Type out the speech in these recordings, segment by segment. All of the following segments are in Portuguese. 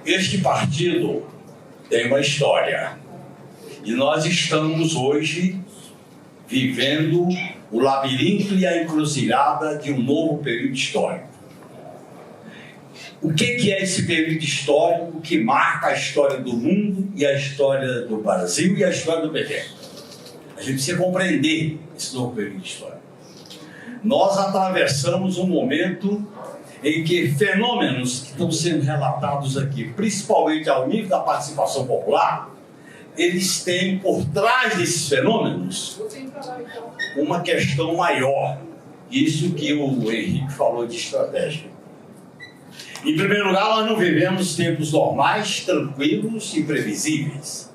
Este partido tem uma história e nós estamos hoje vivendo o labirinto e a encruzilhada de um novo período histórico. O que é esse período histórico que marca a história do mundo e a história do Brasil e a história do PT? A gente precisa compreender esse novo período histórico. Nós atravessamos um momento em que fenômenos que estão sendo relatados aqui, principalmente ao nível da participação popular, eles têm por trás desses fenômenos uma questão maior. Isso que o Henrique falou de estratégia. Em primeiro lugar, nós não vivemos tempos normais, tranquilos e previsíveis.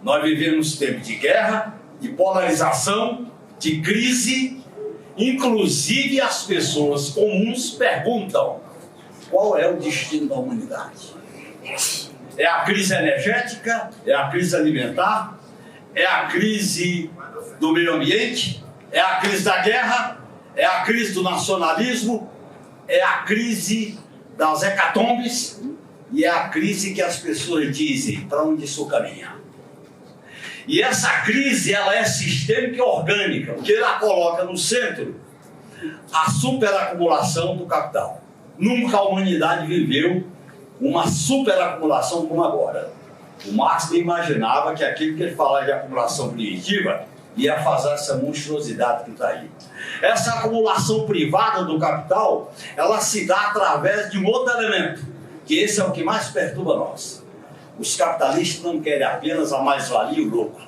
Nós vivemos tempos de guerra, de polarização, de crise. Inclusive, as pessoas comuns perguntam: qual é o destino da humanidade? É a crise energética? É a crise alimentar? É a crise do meio ambiente? É a crise da guerra? É a crise do nacionalismo? É a crise das hecatombes? E é a crise que as pessoas dizem: para onde isso caminha? E essa crise, ela é sistêmica e orgânica, porque ela coloca no centro a superacumulação do capital. Nunca a humanidade viveu uma superacumulação como agora. O Marx nem imaginava que aquilo que ele falava de acumulação primitiva ia fazer essa monstruosidade que está aí. Essa acumulação privada do capital, ela se dá através de um outro elemento, que esse é o que mais perturba nós. Os capitalistas não querem apenas a mais-valia e o lucro.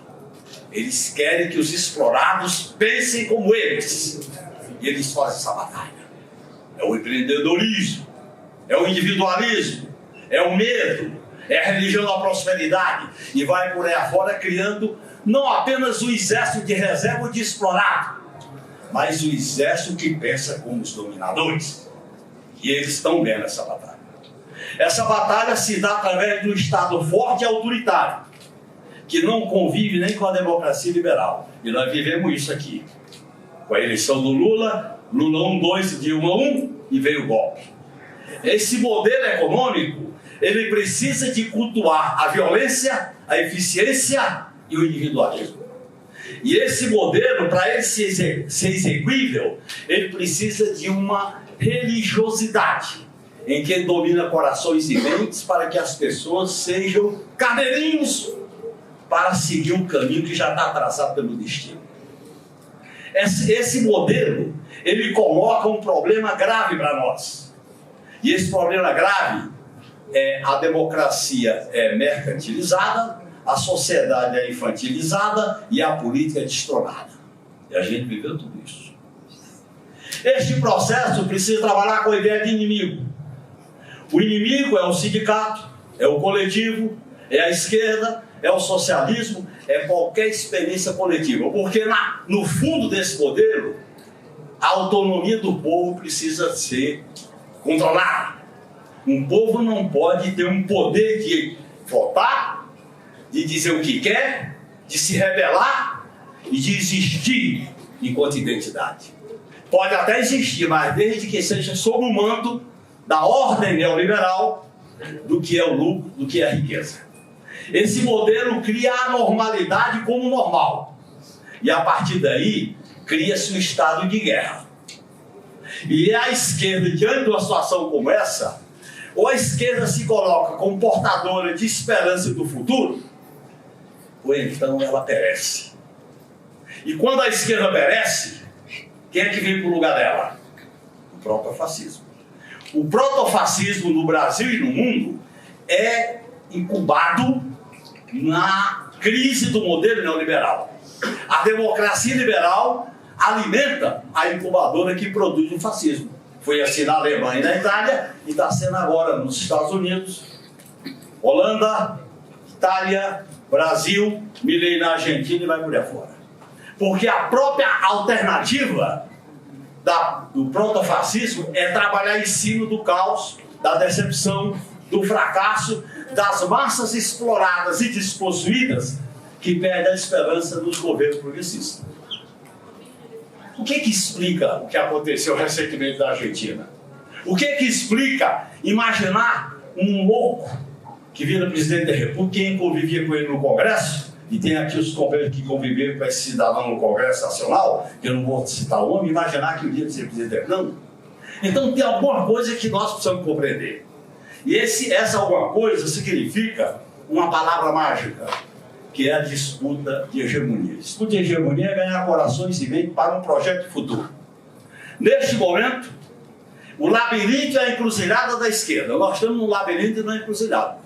Eles querem que os explorados pensem como eles. E eles fazem essa batalha. É o empreendedorismo, é o individualismo, é o medo, é a religião da prosperidade. E vai por aí afora criando não apenas o exército de reserva de explorado, mas o exército que pensa como os dominadores. E eles estão vendo essa batalha. Essa batalha se dá através de um Estado forte e autoritário, que não convive nem com a democracia liberal. E nós vivemos isso aqui. Com a eleição do Lula 1-2, de 1-1, e veio o golpe. Esse modelo econômico, ele precisa de cultuar a violência, a eficiência e o individualismo. E esse modelo, para ele ser exeguível, ele precisa de uma religiosidade, em que ele domina corações e mentes para que as pessoas sejam carneirinhos para seguir um caminho que já está traçado pelo destino. Esse modelo, ele coloca um problema grave para nós. E esse problema grave é: a democracia é mercantilizada, a sociedade é infantilizada e a política é destronada. E a gente viveu tudo isso. Este processo precisa trabalhar com a ideia de inimigo. O inimigo é o sindicato, é o coletivo, é a esquerda, é o socialismo, é qualquer experiência coletiva. Porque no fundo desse modelo, a autonomia do povo precisa ser controlada. Um povo não pode ter um poder de votar, de dizer o que quer, de se rebelar e de existir enquanto identidade. Pode até existir, mas desde que seja sob o manto da ordem neoliberal do que é o lucro, do que é a riqueza. Esse modelo cria a normalidade como normal. E a partir daí, cria-se um estado de guerra. E a esquerda, diante de uma situação como essa, ou a esquerda se coloca como portadora de esperança do futuro, ou então ela perece. E quando a esquerda perece, quem é que vem para o lugar dela? O protofascismo. O protofascismo no Brasil e no mundo é incubado na crise do modelo neoliberal. A democracia liberal alimenta a incubadora que produz o fascismo. Foi assim na Alemanha e na Itália, e está sendo agora nos Estados Unidos, Holanda, Itália, Brasil, Milei na Argentina e vai por aí fora. Porque a própria alternativa do protofascismo é trabalhar em cima do caos, da decepção, do fracasso, das massas exploradas e despossuídas que perdem a esperança dos governos progressistas. O que explica o que aconteceu recentemente na Argentina? O que explica imaginar um louco que vira presidente da República, quem convivia com ele no Congresso, e tem aqui os companheiros que conviveram com esse cidadão no Congresso Nacional, que eu não vou citar o nome, imaginar que um dia de ser presidente não. Então tem alguma coisa que nós precisamos compreender. E essa alguma coisa significa uma palavra mágica, que é a disputa de hegemonia. Disputa de hegemonia é ganhar corações e mentes para um projeto de futuro. Neste momento, o labirinto é a encruzilhada da esquerda. Nós estamos no labirinto e na encruzilhada.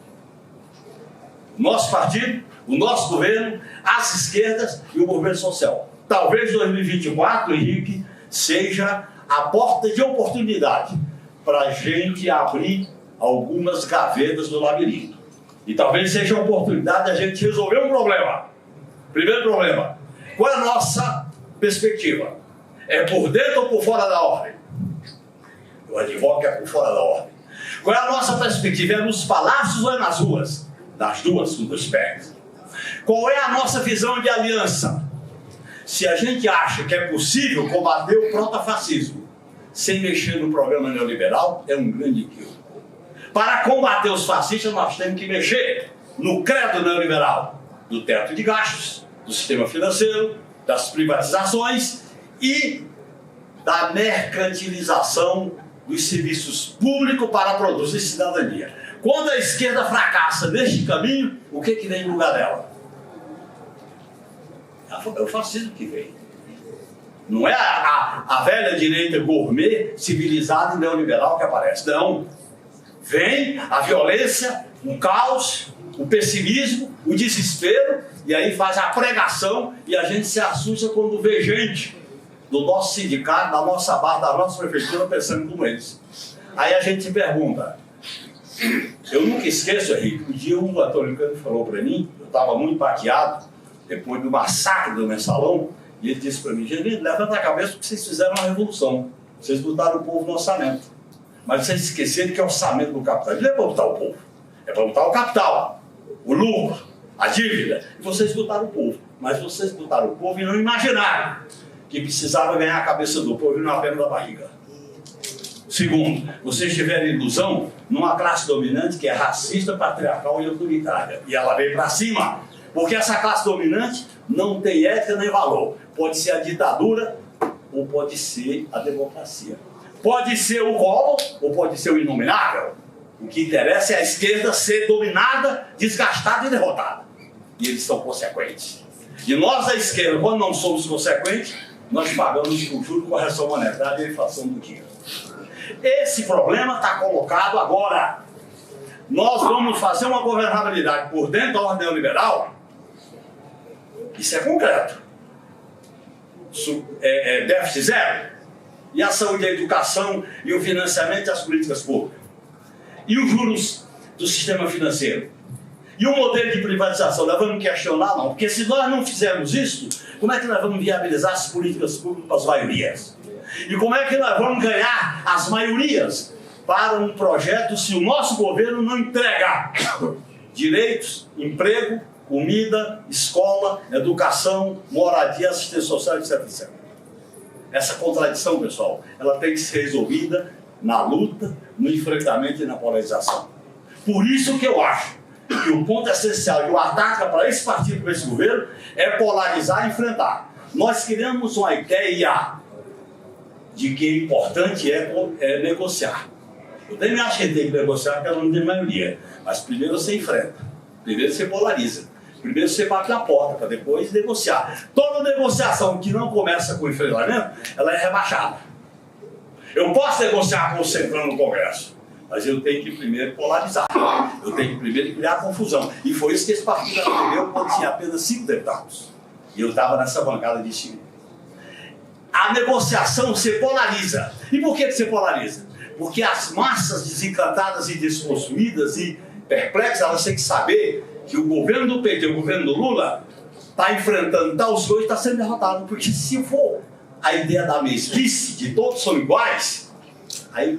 O nosso partido, o nosso governo, as esquerdas e o movimento social. Talvez 2024, Henrique, seja a porta de oportunidade para a gente abrir algumas gavetas do labirinto. E talvez seja a oportunidade da gente resolver um problema. Primeiro problema, qual é a nossa perspectiva? É por dentro ou por fora da ordem? Eu advogo que é por fora da ordem. Qual é a nossa perspectiva? É nos palácios ou é nas ruas? Das duas, com dois pés. Qual é a nossa visão de aliança? Se a gente acha que é possível combater o protofascismo sem mexer no programa neoliberal, é um grande equívoco. Para combater os fascistas, nós temos que mexer no credo neoliberal, do teto de gastos, do sistema financeiro, das privatizações e da mercantilização dos serviços públicos para produzir cidadania. Quando a esquerda fracassa neste caminho, o que vem no lugar dela? É o fascismo que vem. Não é a velha direita gourmet, civilizada e neoliberal que aparece. Não. Vem a violência, o caos, o pessimismo, o desespero, e aí faz a pregação e a gente se assusta quando vê gente do nosso sindicato, da nossa barra, da nossa prefeitura pensando como eles. Aí a gente se pergunta. Eu nunca esqueço, Henrique, um dia o Antônio Cândido falou para mim, eu estava muito baqueado, depois do massacre do mensalão, e ele disse para mim: Gerino, levanta a cabeça porque vocês fizeram uma revolução, vocês botaram o povo no orçamento. Mas vocês esqueceram que é o orçamento do capital. Não é para botar o povo, é para botar o capital, o lucro, a dívida. E vocês botaram o povo. Mas vocês botaram o povo e não imaginaram que precisava ganhar a cabeça do povo e não a perna da barriga. Segundo, vocês tiveram ilusão numa classe dominante que é racista, patriarcal e autoritária. E ela veio para cima, porque essa classe dominante não tem ética nem valor. Pode ser a ditadura ou pode ser a democracia. Pode ser o Collor ou pode ser o inominável. O que interessa é a esquerda ser dominada, desgastada e derrotada. E eles são consequentes. E nós da esquerda, quando não somos consequentes, nós pagamos com juros, correção monetária e inflação do dia. Esse problema está colocado agora. Nós vamos fazer uma governabilidade por dentro da ordem neoliberal. Isso é concreto. Déficit zero. E a saúde e a educação e o financiamento das políticas públicas. E os juros do sistema financeiro. E o modelo de privatização, nós vamos questionar, não. Porque se nós não fizermos isso, como é que nós vamos viabilizar as políticas públicas para as maiorias? E como é que nós vamos ganhar as maiorias para um projeto se o nosso governo não entregar direitos, emprego, comida, escola, educação, moradia, assistência social, etc, etc. Essa contradição, pessoal, ela tem que ser resolvida na luta, no enfrentamento e na polarização. Por isso que eu acho que o ponto essencial e o ataque para esse partido, para esse governo, é polarizar e enfrentar. Nós criamos uma ideia de que o importante é negociar. Eu também acho que tem que negociar porque ela não tem maioria. Mas primeiro você enfrenta, primeiro você polariza, primeiro você bate na porta para depois negociar. Toda negociação que não começa com enfrentamento, ela é rebaixada. Eu posso negociar com o Centrão no Congresso, mas eu tenho que primeiro polarizar. Eu tenho que primeiro criar confusão. E foi isso que esse partido aprendeu quando tinha apenas 5 deputados. E eu estava nessa bancada de 5. A negociação se polariza. E por que você polariza? Porque as massas desencantadas e despossuídas e perplexas, elas têm que saber que o governo do PT, o governo do Lula, está enfrentando os dois, está sendo derrotado. Porque se for a ideia da mesmice, de todos são iguais, aí,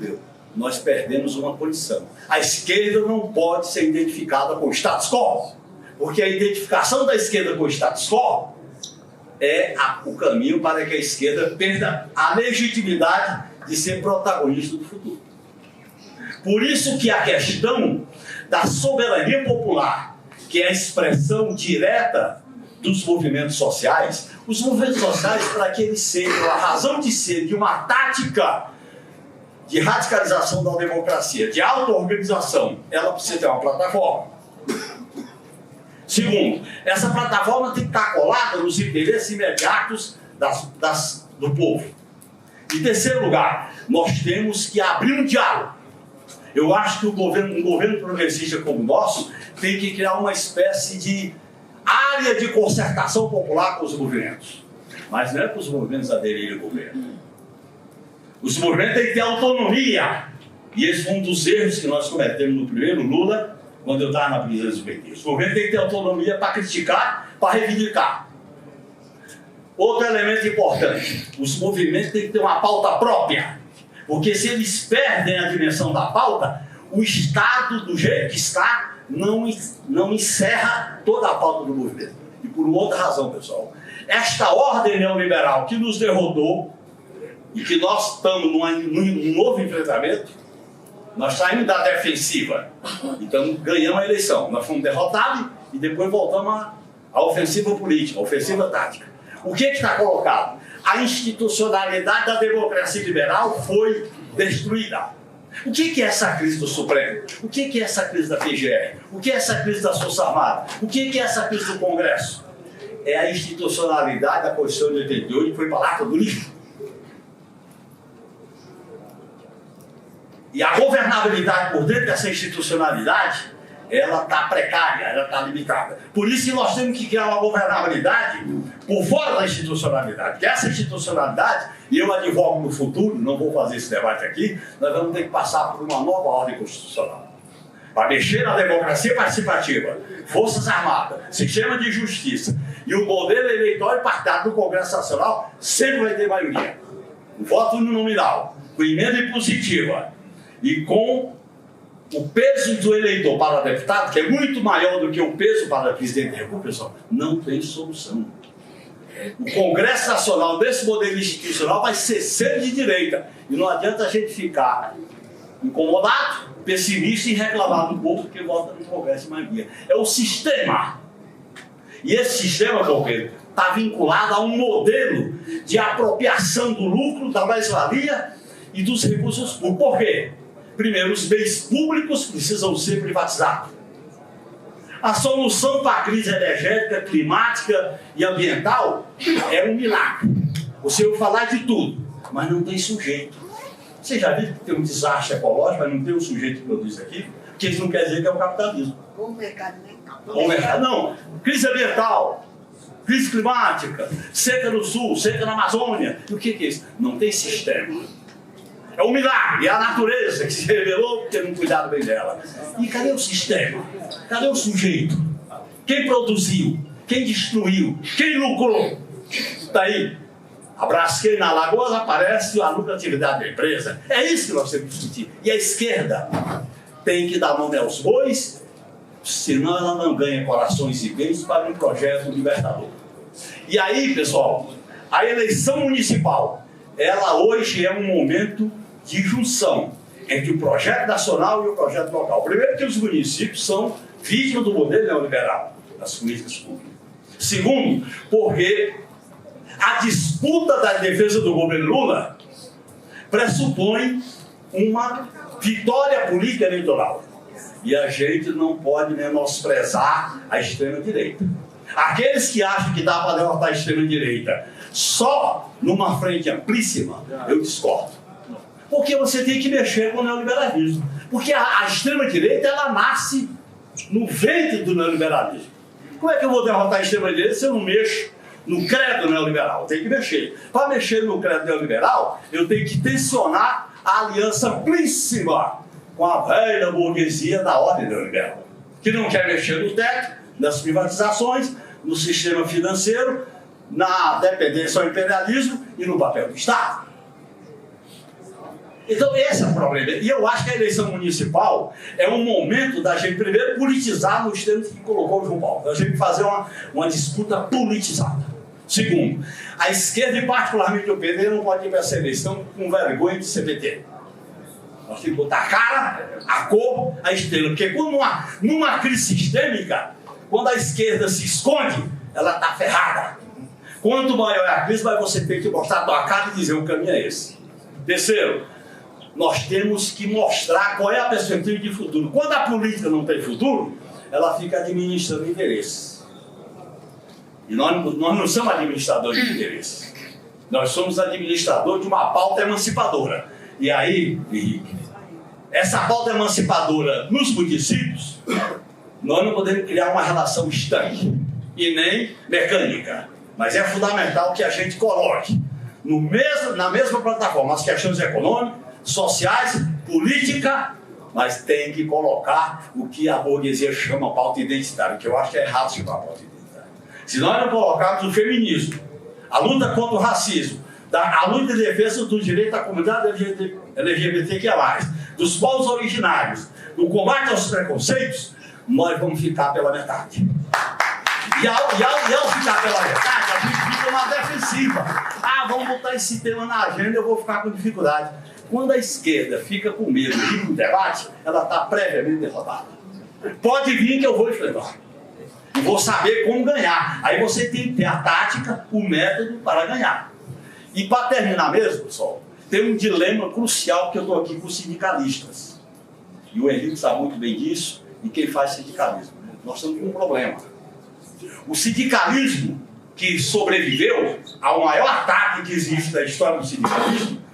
nós perdemos uma condição. A esquerda não pode ser identificada com o status quo, porque a identificação da esquerda com o status quo é o caminho para que a esquerda perda a legitimidade de ser protagonista do futuro. Por isso que a questão da soberania popular, que é a expressão direta dos movimentos sociais, os movimentos sociais, para que eles sejam a razão de ser de uma tática de radicalização da democracia, de auto-organização, ela precisa ter uma plataforma. Segundo, essa plataforma tem que estar colada nos interesses imediatos do povo. Em terceiro lugar, nós temos que abrir um diálogo. Eu acho que um governo progressista como o nosso tem que criar uma espécie de área de concertação popular com os movimentos. Mas não é para os movimentos aderirem ao governo. Os movimentos têm que ter autonomia. E esse foi um dos erros que nós cometemos no primeiro Lula, quando eu estava na presidência do PT. Os movimentos têm que ter autonomia para criticar, para reivindicar. Outro elemento importante, os movimentos têm que ter uma pauta própria. Porque se eles perdem a dimensão da pauta, o Estado, do jeito que está, não encerra toda a pauta do movimento. E por outra razão, pessoal, esta ordem neoliberal que nos derrotou e que nós estamos num novo enfrentamento, nós saímos da defensiva, então ganhamos a eleição. Nós fomos derrotados e depois voltamos à ofensiva política, à ofensiva tática. O que está colocado? A institucionalidade da democracia liberal foi destruída. O que é essa crise do Supremo? O que é essa crise da PGR? O que é essa crise das Forças Armadas? O que é essa crise do Congresso? É a institucionalidade da Constituição de 88 que foi para lata do lixo. E a governabilidade por dentro dessa institucionalidade, ela está precária, ela está limitada. Por isso que nós temos que criar uma governabilidade por fora da institucionalidade. Porque essa institucionalidade, e eu advogo no futuro, não vou fazer esse debate aqui, nós vamos ter que passar por uma nova ordem constitucional. Para mexer na democracia participativa, Forças Armadas, sistema de justiça e o modelo eleitoral e partidário do Congresso Nacional sempre vai ter maioria. O voto nominal, com emenda impositiva e com o peso do eleitor para deputado, que é muito maior do que o peso para presidente da República, pessoal, não tem solução. O Congresso Nacional desse modelo institucional vai ser sempre de direita. E não adianta a gente ficar incomodado, pessimista e reclamar do povo que vota no Congresso em maioria. É o sistema. E esse sistema, companheiro, está vinculado a um modelo de apropriação do lucro, da mais-valia e dos recursos públicos. Por quê? Primeiro, os bens públicos precisam ser privatizados. A solução para a crise energética, climática e ambiental é um milagre. Você vai falar de tudo, mas não tem sujeito. Você já viu que tem um desastre ecológico, mas não tem um sujeito que produz aqui? Porque isso não quer dizer que é o capitalismo. Ou o mercado mental. Ou mercado, não. Crise ambiental, crise climática, seca no sul, seca na Amazônia. E o que é isso? Não tem sistema. É um milagre, é a natureza que se revelou porque não cuidaram bem dela. E cadê o sistema? Cadê o sujeito? Quem produziu? Quem destruiu? Quem lucrou? Está aí. A Braskem na Alagoas aparece a lucratividade da empresa. É isso que nós temos que discutir. E a esquerda tem que dar nome aos bois, senão ela não ganha corações e bens para um projeto libertador. E aí, pessoal, a eleição municipal, ela hoje é um momento de junção entre o projeto nacional e o projeto local. Primeiro que os municípios são vítimas do modelo neoliberal das políticas públicas. Segundo, porque a disputa da defesa do governo Lula pressupõe uma vitória política eleitoral. E a gente não pode menosprezar a extrema-direita. Aqueles que acham que dá para derrotar a extrema-direita só numa frente amplíssima, eu discordo. Porque você tem que mexer com o neoliberalismo. Porque a extrema-direita, ela nasce no ventre do neoliberalismo. Como é que eu vou derrotar a extrema-direita se eu não mexo no credo neoliberal? Eu tenho que mexer. Para mexer no credo neoliberal, eu tenho que tensionar a aliança amplíssima com a velha burguesia da ordem neoliberal, que não quer mexer no teto, nas privatizações, no sistema financeiro, na dependência ao imperialismo e no papel do Estado. Então esse é o problema. E eu acho que a eleição municipal é um momento da gente primeiro politizar nos termos que colocou o João Paulo. Da gente fazer uma disputa politizada. Segundo, a esquerda e particularmente o PT não pode ir para essa eleição com vergonha de ser PT. Nós temos que botar a cara, a cor, a estrela. Porque quando numa crise sistêmica, quando a esquerda se esconde, ela está ferrada. Quanto maior é a crise, mas você tem que mostrar a tua cara e dizer o caminho é esse. Terceiro, nós temos que mostrar qual é a perspectiva de futuro. Quando a política não tem futuro, ela fica administrando interesses. E nós não somos administradores de interesses. Nós somos administradores de uma pauta emancipadora. E aí, Henrique, essa pauta emancipadora nos municípios, nós não podemos criar uma relação estanque e nem mecânica. Mas é fundamental que a gente coloque na mesma plataforma as questões econômicas, sociais, política, mas tem que colocar o que a burguesia chama pauta identitária, que eu acho que é errado chamar pauta identitária. Se nós não colocarmos o feminismo, a luta contra o racismo, a luta em defesa do direito da comunidade LGBTQIA+, dos povos originários, do combate aos preconceitos, nós vamos ficar pela metade. E ao ficar pela metade, a gente fica na defensiva. Vamos botar esse tema na agenda, eu vou ficar com dificuldade. Quando a esquerda fica com medo de ir no debate, ela está previamente derrotada. Pode vir que eu vou enfrentar. E vou saber como ganhar. Aí você tem que ter a tática, o método para ganhar. E para terminar mesmo, pessoal, tem um dilema crucial que eu estou aqui com os sindicalistas. E o Henrique sabe muito bem disso, e quem faz sindicalismo. Nós estamos com um problema. O sindicalismo que sobreviveu ao maior ataque que existe da história do sindicalismo,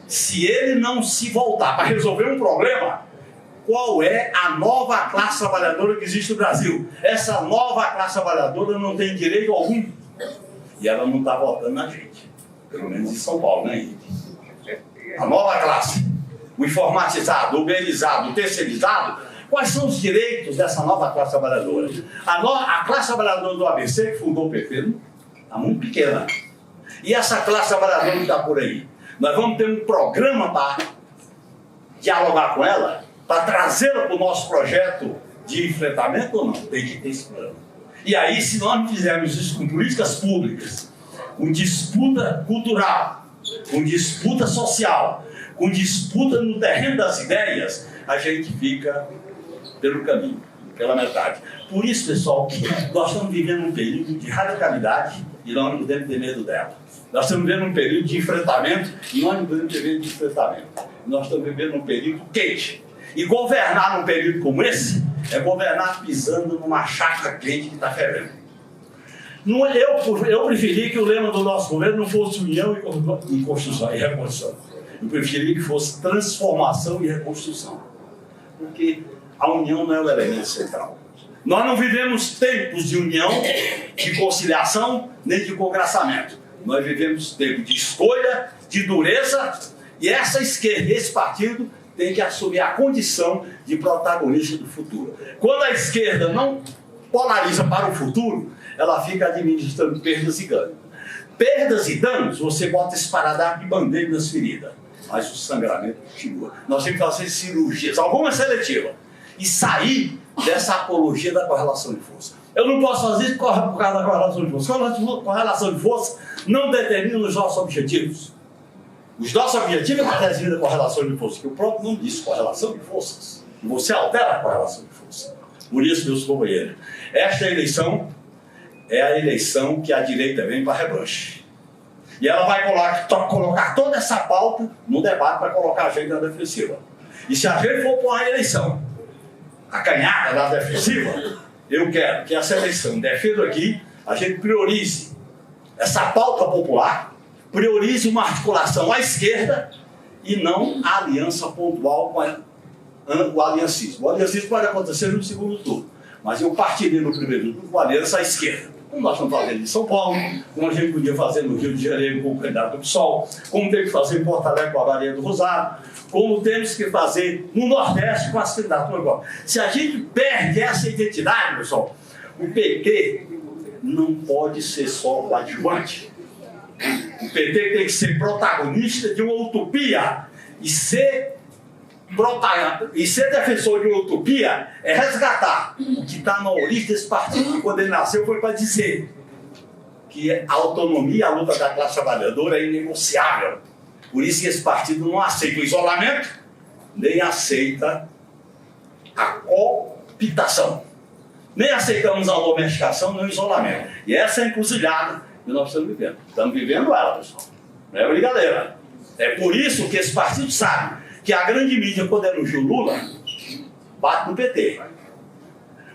se ele não se voltar para resolver um problema, qual é a nova classe trabalhadora que existe no Brasil? Essa nova classe trabalhadora não tem direito algum. E ela não está votando na gente. Pelo menos em São Paulo, né, Henrique? A nova classe, o informatizado, o uberizado, o terceirizado, quais são os direitos dessa nova classe trabalhadora? A classe trabalhadora do ABC, que fundou o PP, está muito pequena. E essa classe trabalhadora que está por aí? Nós vamos ter um programa para dialogar com ela, para trazê-la para o nosso projeto de enfrentamento ou não? Tem que ter esse plano. E aí, se nós não fizermos isso com políticas públicas, com disputa cultural, com disputa social, com disputa no terreno das ideias, a gente fica pelo caminho, pela metade. Por isso, pessoal, que nós estamos vivendo um período de radicalidade e nós não podemos ter medo dela. Nós estamos vivendo um período de enfrentamento e nós não podemos ter medo de enfrentamento. Nós estamos vivendo um período quente. E governar num período como esse é governar pisando numa chácara quente que está fervendo. Eu preferi que o lema do nosso governo não fosse união e construção e reconstrução. Eu preferi que fosse transformação e reconstrução. Porque a união não é o elemento central. Nós não vivemos tempos de união, de conciliação, nem de congraçamento. Nós vivemos tempos de escolha, de dureza, e essa esquerda, esse partido, tem que assumir a condição de protagonista do futuro. Quando a esquerda não polariza para o futuro, ela fica administrando perdas e ganhos. Perdas e danos, você bota esse paradrapo de band-aid nas feridas, mas o sangramento continua. Nós temos que fazer cirurgias, algumas seletivas, e sair dessa apologia da correlação de força. Eu não posso fazer isso por causa da correlação de força. A correlação de força não determina os nossos objetivos. Os nossos objetivos é que determina a correlação de força, que o próprio nome diz, correlação de forças. E você altera a correlação de força. Por isso, meus companheiros, esta eleição é a eleição que a direita vem para revanche. E ela vai colocar toda essa pauta no debate para colocar a gente na defensiva. E se a gente for para uma eleição acanhada na defensiva, eu quero que essa eleição, defendo aqui, a gente priorize essa pauta popular, priorize uma articulação à esquerda e não a aliança pontual com o aliancismo. O aliancismo pode acontecer no segundo turno, mas eu partiria no primeiro turno com a aliança à esquerda. Como nós estamos fazendo em São Paulo, como a gente podia fazer no Rio de Janeiro com o candidato do PSOL, como tem que fazer em Porto Alegre com a Maria do Rosário, como temos que fazer no Nordeste com as candidaturas agora. Se a gente perde essa identidade, pessoal, o PT não pode ser só coadjuvante. O PT tem que ser protagonista de uma utopia e ser defensor de uma utopia é resgatar o que está na origem desse partido, que quando ele nasceu foi para dizer que a autonomia e a luta da classe trabalhadora é inegociável. Por isso que esse partido não aceita o isolamento nem aceita a cooptação. Nem aceitamos a domesticação, nem o isolamento. E essa é a encruzilhada que nós estamos vivendo. Estamos vivendo ela, pessoal. Não é brincadeira. É por isso que esse partido sabe que a grande mídia, quando elogia o Lula, bate no PT.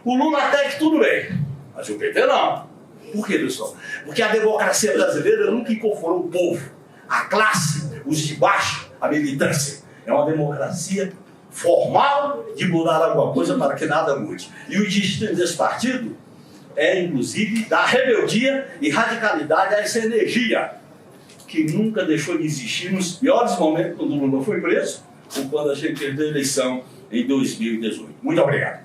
O Lula até que tudo bem, mas o PT não. Por quê, pessoal? Porque a democracia brasileira nunca incorporou o povo, a classe, os de baixo, a militância. É uma democracia formal de mudar alguma coisa para que nada mude. E o destino desse partido é, inclusive, da rebeldia e radicalidade a essa energia que nunca deixou de existir nos piores momentos, quando o Lula foi preso ou quando a gente perdeu a eleição em 2018. Muito obrigado.